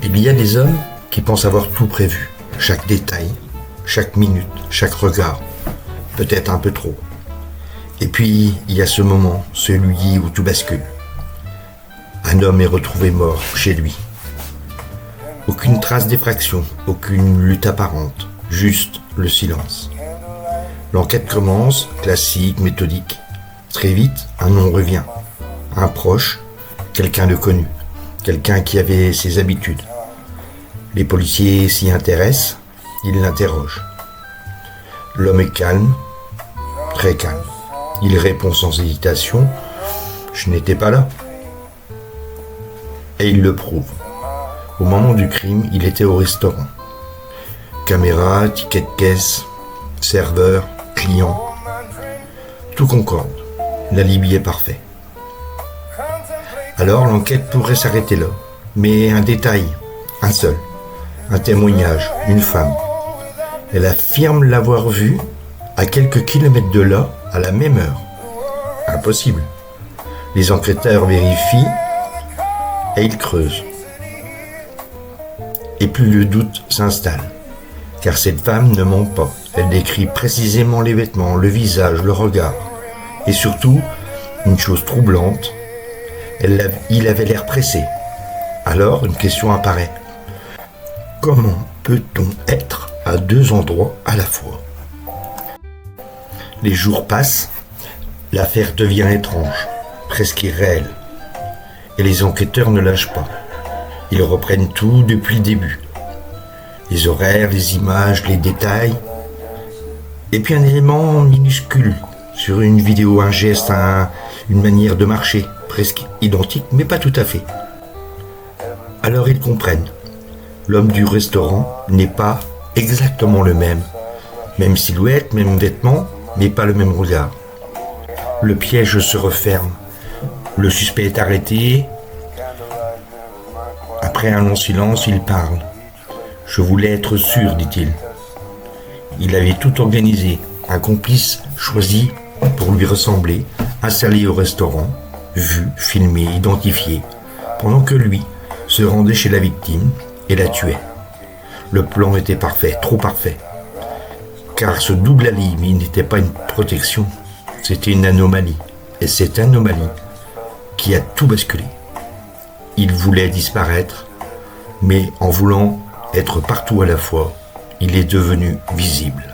Il y a des hommes qui pensent avoir tout prévu, chaque détail, chaque minute, chaque regard, peut-être un peu trop. Et puis, il y a ce moment, celui où tout bascule. Un homme est retrouvé mort chez lui. Aucune trace d'effraction, aucune lutte apparente, juste le silence. L'enquête commence, classique, méthodique. Très vite, un nom revient. Un proche, quelqu'un de connu, quelqu'un qui avait ses habitudes. Les policiers s'y intéressent, ils l'interrogent. L'homme est calme, très calme. Il répond sans hésitation « Je n'étais pas là ». Et il le prouve. Au moment du crime, il était au restaurant. Caméra, ticket de caisse, serveur, client. Tout concorde. L'alibi est parfait. Alors l'enquête pourrait s'arrêter là. Mais un détail, un seul. Un témoignage, une femme. Elle affirme l'avoir vu à quelques kilomètres de là, à la même heure. Impossible. Les enquêteurs vérifient et ils creusent. Et plus le doute s'installe. Car cette femme ne ment pas. Elle décrit précisément les vêtements, le visage, le regard. Et surtout, une chose troublante, il avait l'air pressé. Alors, une question apparaît. Comment peut-on être à deux endroits à la fois ? Les jours passent, l'affaire devient étrange, presque irréelle. Et les enquêteurs ne lâchent pas. Ils reprennent tout depuis le début. Les horaires, les images, les détails. Et puis un élément minuscule sur une vidéo, un geste, une manière de marcher, presque identique, mais pas tout à fait. Alors ils comprennent. L'homme du restaurant n'est pas exactement le même. Même silhouette, même vêtements, mais pas le même regard. Le piège se referme. Le suspect est arrêté. Après un long silence, il parle. « Je voulais être sûr, dit-il. » Il avait tout organisé, un complice choisi pour lui ressembler, installé au restaurant, vu, filmé, identifié, pendant que lui se rendait chez la victime et la tuait. Le plan était parfait, trop parfait. Car ce double alibi n'était pas une protection, c'était une anomalie. Et cette anomalie qui a tout basculé. Il voulait disparaître, mais en voulant être partout à la fois, il est devenu visible.